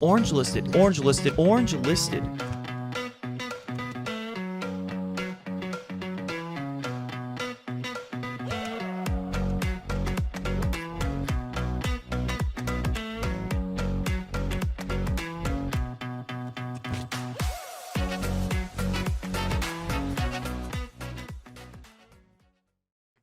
Orange listed, orange listed, orange listed.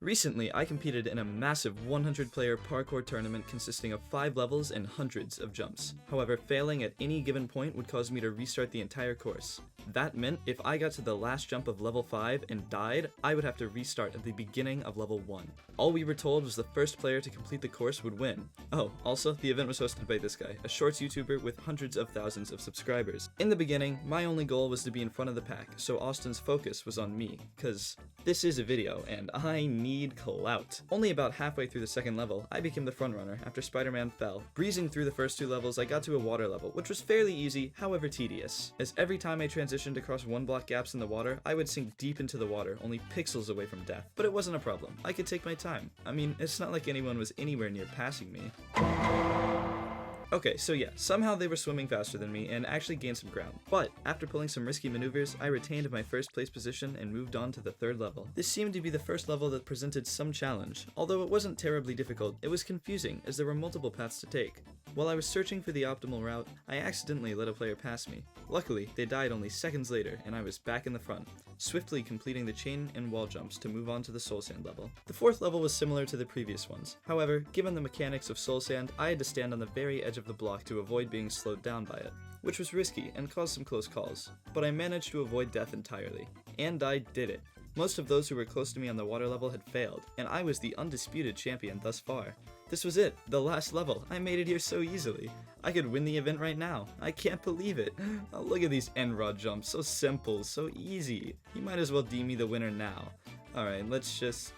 Recently, I competed in a massive 100-player parkour tournament consisting of 5 levels and hundreds of jumps. However, failing at any given point would cause me to restart the entire course. That meant if I got to the last jump of level 5 and died, I would have to restart at the beginning of level 1. All we were told was the first player to complete the course would win. Oh, also, the event was hosted by this guy, a shorts YouTuber with hundreds of thousands of subscribers. In the beginning, my only goal was to be in front of the pack, so Austin's focus was on me, cause this is a video, and I need clout. Only about halfway through the second level, I became the frontrunner after Spider-Man fell. Breezing through the first 2 levels, I got to a water level, which was fairly easy, however tedious, as every time I transitioned across 1-block gaps in the water, I would sink deep into the water, only pixels away from death. But it wasn't a problem. I could take my time. I mean, it's not like anyone was anywhere near passing me. Okay, so yeah, somehow they were swimming faster than me and actually gained some ground. But after pulling some risky maneuvers, I retained my first place position and moved on to the 3rd level. This seemed to be the first level that presented some challenge. Although it wasn't terribly difficult, it was confusing as there were multiple paths to take. While I was searching for the optimal route, I accidentally let a player pass me. Luckily, they died only seconds later and I was back in the front, swiftly completing the chain and wall jumps to move on to the soul sand level. The 4th level was similar to the previous ones. However, given the mechanics of soul sand, I had to stand on the very edge of the block to avoid being slowed down by it, which was risky and caused some close calls. But I managed to avoid death entirely. And I did it. Most of those who were close to me on the water level had failed, and I was the undisputed champion thus far. This was it, the last level. I made it here so easily. I could win the event right now. I can't believe it. Oh, look at these end rod jumps, so simple, so easy. You might as well deem me the winner now. Alright, let's just...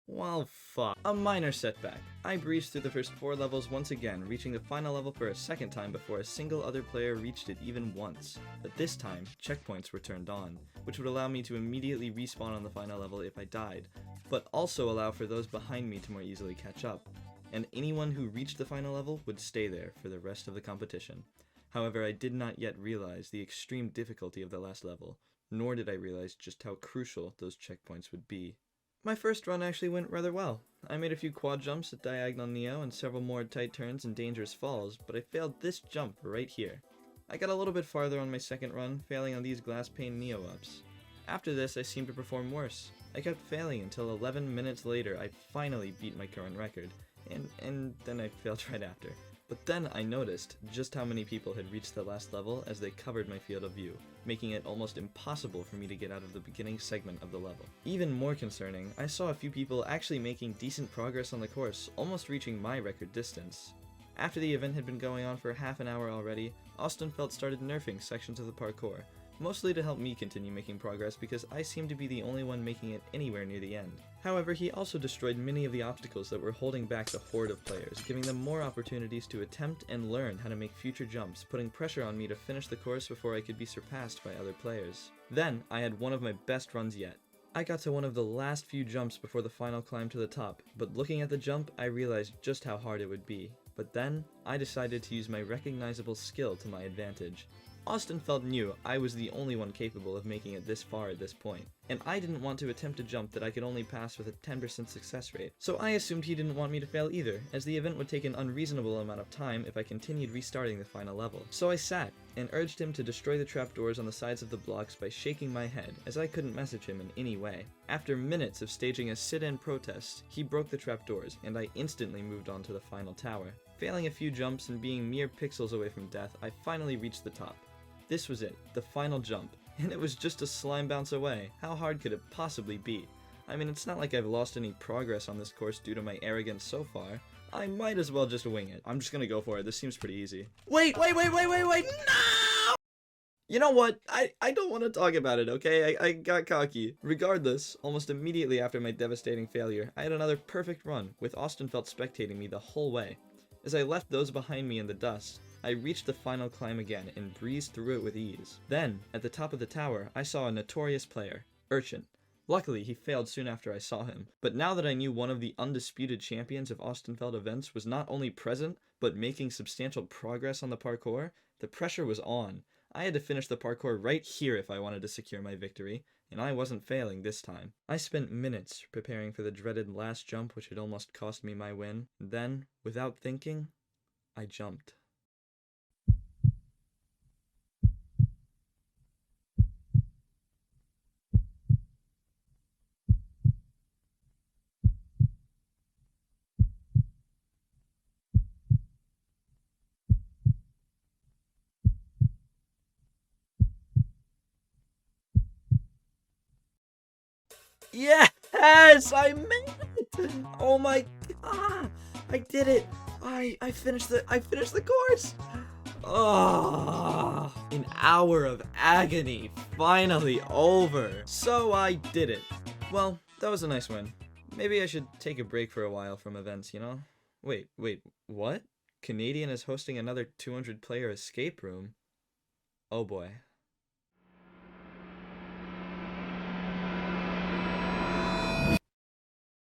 Well, fuck. A minor setback. I breezed through the first 4 levels once again, reaching the final level for a second time before a single other player reached it even once. But this time, checkpoints were turned on, which would allow me to immediately respawn on the final level if I died, but also allow for those behind me to more easily catch up. And anyone who reached the final level would stay there for the rest of the competition. However, I did not yet realize the extreme difficulty of the last level, nor did I realize just how crucial those checkpoints would be. My first run actually went rather well. I made a few quad jumps at Diagonal Neo and several more tight turns and dangerous falls, but I failed this jump right here. I got a little bit farther on my second run, failing on these glass pane Neo ups. After this, I seemed to perform worse. I kept failing until 11 minutes later I finally beat my current record, and then I failed right after. But then I noticed just how many people had reached the last level as they covered my field of view, making it almost impossible for me to get out of the beginning segment of the level. Even more concerning, I saw a few people actually making decent progress on the course, almost reaching my record distance. After the event had been going on for half an hour already, Austin started nerfing sections of the parkour, mostly to help me continue making progress because I seemed to be the only one making it anywhere near the end. However, he also destroyed many of the obstacles that were holding back the horde of players, giving them more opportunities to attempt and learn how to make future jumps, putting pressure on me to finish the course before I could be surpassed by other players. Then, I had one of my best runs yet. I got to one of the last few jumps before the final climb to the top, but looking at the jump, I realized just how hard it would be. But then, I decided to use my recognizable skill to my advantage. Austin knew I was the only one capable of making it this far at this point, and I didn't want to attempt a jump that I could only pass with a 10% success rate, so I assumed he didn't want me to fail either, as the event would take an unreasonable amount of time if I continued restarting the final level. So I sat, and urged him to destroy the trapdoors on the sides of the blocks by shaking my head, as I couldn't message him in any way. After minutes of staging a sit-in protest, he broke the trapdoors, and I instantly moved on to the final tower. Failing a few jumps and being mere pixels away from death, I finally reached the top. This was it, the final jump, and it was just a slime bounce away. How hard could it possibly be? I mean, it's not like I've lost any progress on this course due to my arrogance so far. I might as well just wing it. I'm just gonna go for it, this seems pretty easy. Wait, no! You know what? I don't want to talk about it, okay? I got cocky. Regardless, almost immediately after my devastating failure, I had another perfect run, with Austin spectating me the whole way. As I left those behind me in the dust, I reached the final climb again and breezed through it with ease. Then, at the top of the tower, I saw a notorious player, Urchin. Luckily, he failed soon after I saw him, but now that I knew one of the undisputed champions of Ostenfeld events was not only present, but making substantial progress on the parkour, the pressure was on. I had to finish the parkour right here if I wanted to secure my victory, and I wasn't failing this time. I spent minutes preparing for the dreaded last jump which had almost cost me my win, and then, without thinking, I jumped. Yes! I made it! Oh my god! I did it! I finished the course! Oh, an hour of agony finally over. So I did it. Well, that was a nice win. Maybe I should take a break for a while from events, you know? Wait, what? Canadian is hosting another 200 player escape room? Oh boy.